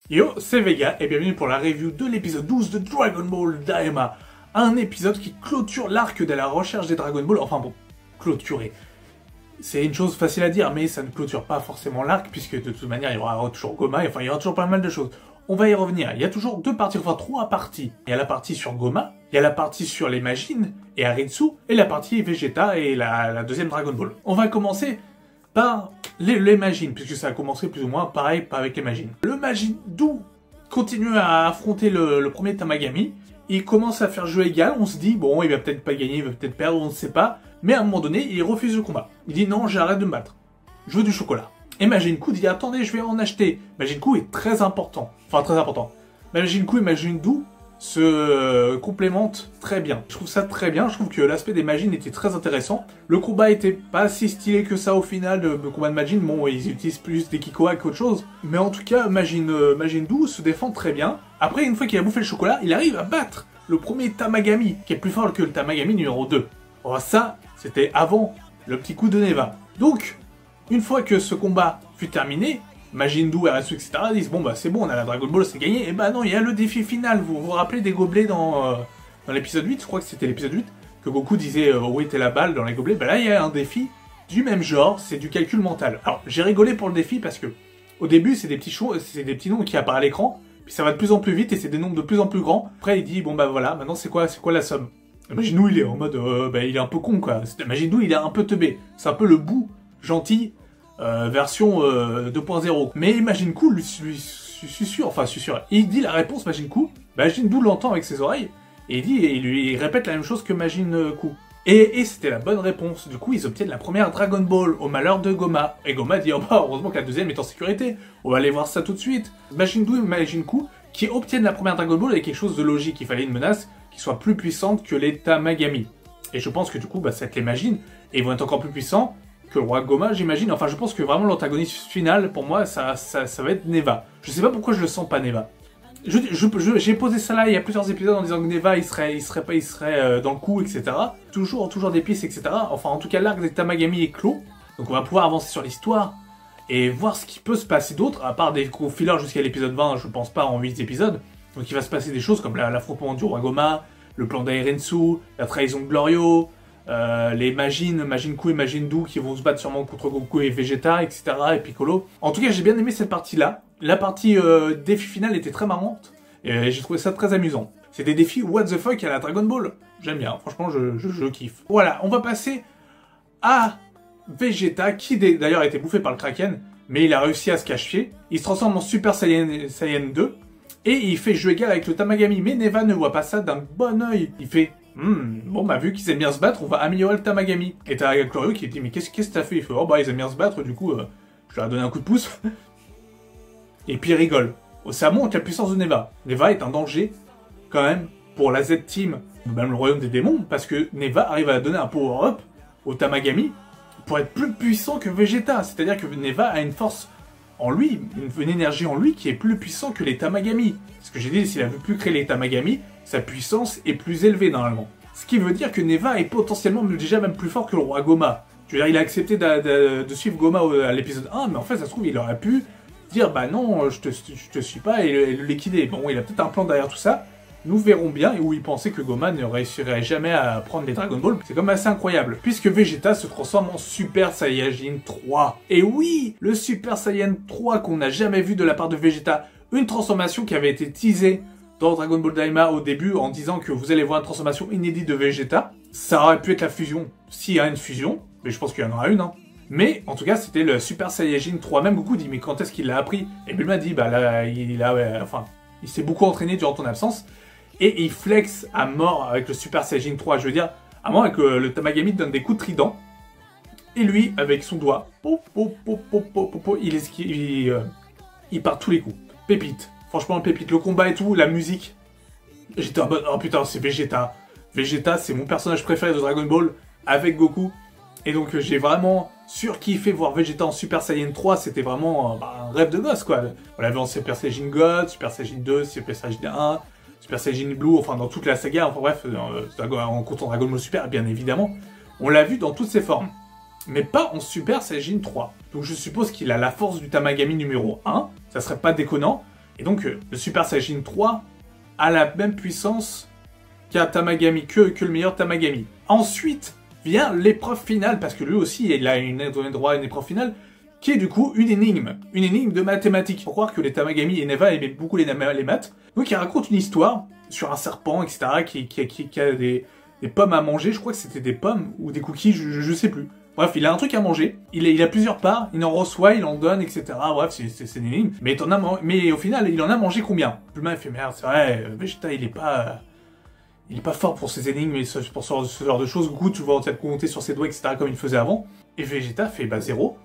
Yo, c'est Vega et bienvenue pour la review de l'épisode 12 de Dragon Ball Daima. Un épisode qui clôture l'arc de la recherche des Dragon Ball. Enfin bon, clôturer. C'est une chose facile à dire, mais ça ne clôture pas forcément l'arc, puisque de toute manière, il y aura toujours Goma, enfin il y aura toujours pas mal de choses. On va y revenir. Il y a toujours deux parties, enfin trois parties. Il y a la partie sur Goma, il y a la partie sur les Majin et Aritsu, et la partie Vegeta et la deuxième Dragon Ball. On va commencer par les Majin, puisque ça a commencé plus ou moins pareil avec les Majin. Le Majin Buu continue à affronter le premier Tamagami. Il commence à faire jeu égal, on se dit, bon, il va peut-être pas gagner, il va peut-être perdre, on ne sait pas. Mais à un moment donné, il refuse le combat. Il dit non, j'arrête de me battre. Je veux du chocolat. Et Majin Buu dit, attendez, je vais en acheter. Majin Buu est très important. Enfin, très important. Majin Buu et Majin Buu se complémentent très bien. Je trouve ça très bien, je trouve que l'aspect des Majin était très intéressant. Le combat était pas si stylé que ça au final, le combat de Majin, bon, ils utilisent plus des Kikoa qu'autre chose. Mais en tout cas, Majin Buu se défend très bien. Après, une fois qu'il a bouffé le chocolat, il arrive à battre le premier Tamagami, qui est plus fort que le Tamagami numéro 2. Oh, ça, c'était avant le petit coup de Neva. Donc, une fois que ce combat fut terminé, Majin Buu, Aritsu, etc. disent bon bah c'est bon, on a la Dragon Ball, c'est gagné. Et bah non, il y a le défi final. Vous vous rappelez des gobelets dans l'épisode 8, je crois que c'était l'épisode 8, que Goku disait où était la balle dans les gobelets. Bah là, il y a un défi du même genre, c'est du calcul mental. Alors, j'ai rigolé pour le défi parce que au début, c'est des petits nombres qui apparaissent à l'écran, puis ça va de plus en plus vite et c'est des nombres de plus en plus grands. Après, il dit bon bah voilà, maintenant c'est quoi la somme? Majin Buu, il est en mode bah il est un peu con quoi. Majin Buu, il est un peu teubé. C'est un peu le Buu gentil. Version 2.0. Mais Majin Buu lui susurre, il dit la réponse Majin Buu, Majin Buu l'entend avec ses oreilles, et il répète la même chose que Majin Buu. Et c'était la bonne réponse. Du coup, ils obtiennent la première Dragon Ball au malheur de Goma. Et Goma dit, oh bah, heureusement que la deuxième est en sécurité. On va aller voir ça tout de suite. Majin Buu et Majin Buu, qui obtiennent la première Dragon Ball avec quelque chose de logique. Il fallait une menace qui soit plus puissante que les Tamagami. Et je pense que du coup, bah, ça va être les Majin, et ils vont être encore plus puissants que le roi Goma, j'imagine. Enfin, je pense que vraiment l'antagoniste final, pour moi, ça va être Neva. Je sais pas pourquoi je le sens pas Neva. J'ai posé ça là il y a plusieurs épisodes en disant que Neva, il serait dans le coup, etc. Toujours des pistes, etc. Enfin, en tout cas, l'arc des Tamagami est clos. Donc on va pouvoir avancer sur l'histoire et voir ce qui peut se passer d'autre, à part des gros fillers jusqu'à l'épisode 20, je pense pas en 8 épisodes. Donc il va se passer des choses comme l'affrontement du roi Goma, le plan d'Airensu, la trahison de Glorio, les Majin Buu et Majin Buu qui vont se battre sûrement contre Goku et Vegeta, etc. et Piccolo. En tout cas, j'ai bien aimé cette partie-là. La partie défi final était très marrante et j'ai trouvé ça très amusant. C'est des défis what the fuck à la Dragon Ball. J'aime bien, franchement, je kiffe. Voilà, on va passer à Vegeta, qui d'ailleurs a été bouffé par le Kraken, mais il a réussi à se cacher. Il se transforme en Super Saiyan 2 et il fait jeu égal avec le Tamagami. Mais Neva ne voit pas ça d'un bon oeil. Il fait bon bah vu qu'ils aiment bien se battre, on va améliorer le Tamagami. Et t'as Glorio qui dit mais qu'est-ce que t'as fait? Il fait oh bah ils aiment bien se battre, du coup je leur ai donné un coup de pouce. Et puis il rigole. Ça montre la puissance de Neva. Neva est un danger quand même pour la Z-Team, même le royaume des démons, parce que Neva arrive à donner un power-up au Tamagami pour être plus puissant que Vegeta. C'est-à-dire que Neva a une force en lui, une énergie en lui qui est plus puissante que les Tamagami. Ce que j'ai dit, s'il a pu créer les Tamagami, sa puissance est plus élevée normalement. Ce qui veut dire que Neva est potentiellement déjà même plus fort que le roi Goma. Je veux dire, il a accepté de suivre Goma à l'épisode 1, mais en fait, ça se trouve, il aurait pu dire bah non, je te suis pas et le liquider. Bon, il a peut-être un plan derrière tout ça. Nous verrons bien, et où il pensait que Goma ne réussirait jamais à prendre les Dragon Ball. C'est quand même assez incroyable, puisque Vegeta se transforme en Super Saiyajin 3. Et oui, le Super Saiyan 3 qu'on n'a jamais vu de la part de Vegeta. Une transformation qui avait été teasée dans Dragon Ball Daima au début en disant que vous allez voir une transformation inédite de Vegeta. Ça aurait pu être la fusion, s'il y a une fusion, mais je pense qu'il y en aura une, hein. Mais en tout cas, c'était le Super Saiyajin 3. Même Goku dit mais quand est-ce qu'il l'a appris? Et Bulma dit bah là, il s'est beaucoup entraîné durant ton absence. Et il flex à mort avec le Super Saiyajin 3, je veux dire, à mort avec le Tamagami donne des coups de trident. Et lui, avec son doigt, il part tous les coups. Pépite. Franchement, pépite. Le combat et tout, la musique. J'étais en mode, oh putain, c'est Vegeta. Vegeta, c'est mon personnage préféré de Dragon Ball avec Goku. Et donc, j'ai vraiment surkiffé voir Vegeta en Super Saiyan 3. C'était vraiment un rêve de gosse, quoi. On l'avait en Super Saiyan God, Super Saiyan 2, Super Saiyan 1... Super Saiyan Blue, enfin dans toute la saga, enfin bref, en comptant Dragon Ball Super, bien évidemment, on l'a vu dans toutes ses formes. Mais pas en Super Saiyan 3. Donc je suppose qu'il a la force du Tamagami numéro 1, ça serait pas déconnant, Et donc, le Super Saiyajin 3 a la même puissance qu'un Tamagami, que le meilleur Tamagami. Ensuite, vient l'épreuve finale, parce que lui aussi, il a droit à une épreuve finale, qui est du coup une énigme de mathématiques. Faut croire que les Tamagami et Neva aimaient beaucoup les maths. Donc il raconte une histoire sur un serpent, etc., qui a des pommes à manger. Je crois que c'était des pommes ou des cookies, je sais plus. Bref, il a un truc à manger, il a plusieurs parts, il en reçoit, il en donne, etc. Bref, c'est une énigme. Mais au final, il en a mangé combien? Bulma il fait merde, c'est vrai, Vegeta il est pas fort pour ces énigmes et pour ce genre de choses. Goku, tu vois, on compter sur ses doigts, etc. comme il faisait avant. Et Vegeta fait bah 0.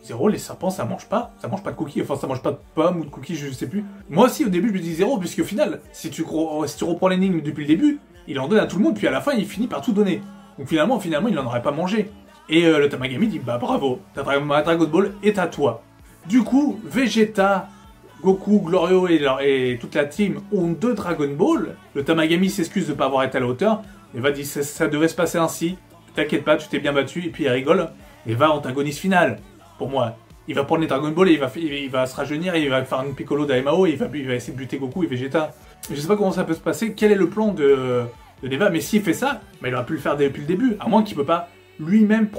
0, les serpents ça mange pas de cookies, enfin ça mange pas de pommes ou de cookies, je sais plus. Moi aussi au début je me dis 0, puisque au final, si tu reprends l'énigme depuis le début, il en donne à tout le monde, puis à la fin il finit par tout donner. Donc finalement il en aurait pas mangé. Et le Tamagami dit bah bravo, ta Dragon Ball est à toi. Du coup, Vegeta, Goku, Glorio et toute la team ont 2 Dragon Ball. Le Tamagami s'excuse de pas avoir été à la hauteur, et va dire ça devait se passer ainsi, t'inquiète pas, tu t'es bien battu, et puis il rigole, et va antagoniste final. Pour moi, il va prendre les Dragon Ball et il va se rajeunir, et il va faire une Piccolo d'Aemao, et il va essayer de buter Goku et Vegeta. Je sais pas comment ça peut se passer, quel est le plan de Neva, mais s'il fait ça, bah, il aurait pu le faire depuis le début, à moins qu'il peut pas lui-même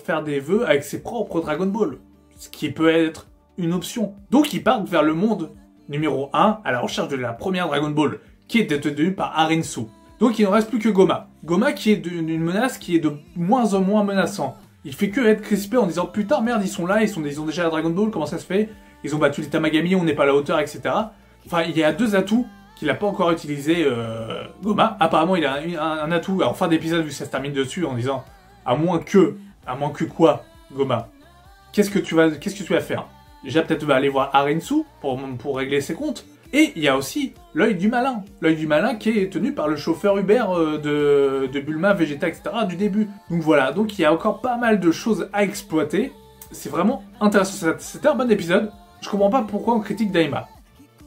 faire des vœux avec ses propres Dragon Ball, ce qui peut être une option. Donc ils partent vers le monde numéro 1 à la recherche de la première Dragon Ball, qui est détenue par Arinsu. Donc il ne reste plus que Goma. Goma qui est une menace qui est de moins en moins menaçant. Il fait que être crispé en disant putain merde ils sont là, ils ont déjà la Dragon Ball, comment ça se fait? Ils ont battu les Tamagami, on n'est pas à la hauteur, etc. Enfin il y a 2 atouts qu'il n'a pas encore utilisé Goma. Apparemment il a un atout en fin d'épisode vu que ça se termine dessus en disant à moins que quoi, Goma? Qu'est-ce que tu vas faire? Déjà, peut-être tu vas aller voir Arinsu pour régler ses comptes. Et il y a aussi l'œil du malin. L'œil du malin qui est tenu par le chauffeur Uber de Bulma, Vegeta, etc. du début. Donc voilà, donc il y a encore pas mal de choses à exploiter. C'est vraiment intéressant. C'était un bon épisode. Je comprends pas pourquoi on critique Daima.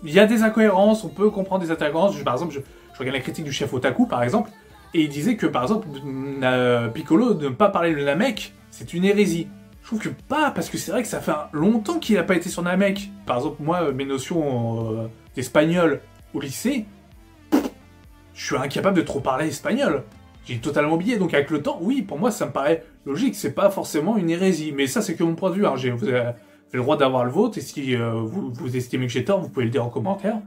Il y a des incohérences, on peut comprendre des incohérences. Par exemple, je regarde la critique du chef Otaku, par exemple. Et il disait que, par exemple, Piccolo, de ne pas parler de Namek, c'est une hérésie. Je trouve que pas, parce que c'est vrai que ça fait longtemps qu'il n'a pas été sur Namek. Par exemple, moi, mes notions d'espagnol au lycée, je suis incapable de trop parler espagnol. J'ai totalement oublié, donc avec le temps, oui, pour moi, ça me paraît logique. C'est pas forcément une hérésie, mais ça, c'est que mon point de vue. Hein. Vous avez le droit d'avoir le vôtre, et si vous estimez que j'ai tort, vous pouvez le dire en commentaire.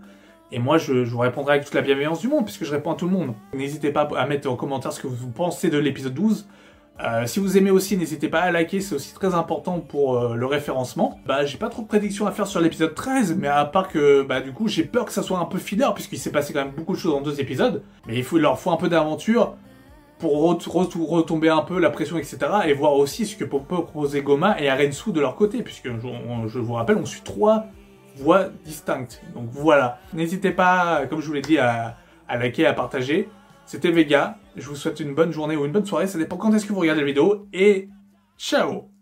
Et moi, je vous répondrai avec toute la bienveillance du monde, puisque je réponds à tout le monde. N'hésitez pas à mettre en commentaire ce que vous pensez de l'épisode 12. Si vous aimez aussi, n'hésitez pas à liker, c'est aussi très important pour le référencement. Bah, j'ai pas trop de prédictions à faire sur l'épisode 13, mais à part que, bah, du coup, j'ai peur que ça soit un peu filler, puisqu'il s'est passé quand même beaucoup de choses en 2 épisodes. Mais il leur faut un peu d'aventure pour retomber un peu la pression, etc. Et voir aussi ce que peut proposer Goma et Arensu de leur côté, puisque je vous rappelle, on suit 3 voix distinctes. Donc voilà. N'hésitez pas, comme je vous l'ai dit, à liker, à partager. C'était Vega. Je vous souhaite une bonne journée ou une bonne soirée. Ça dépend quand est-ce que vous regardez la vidéo. Et ciao!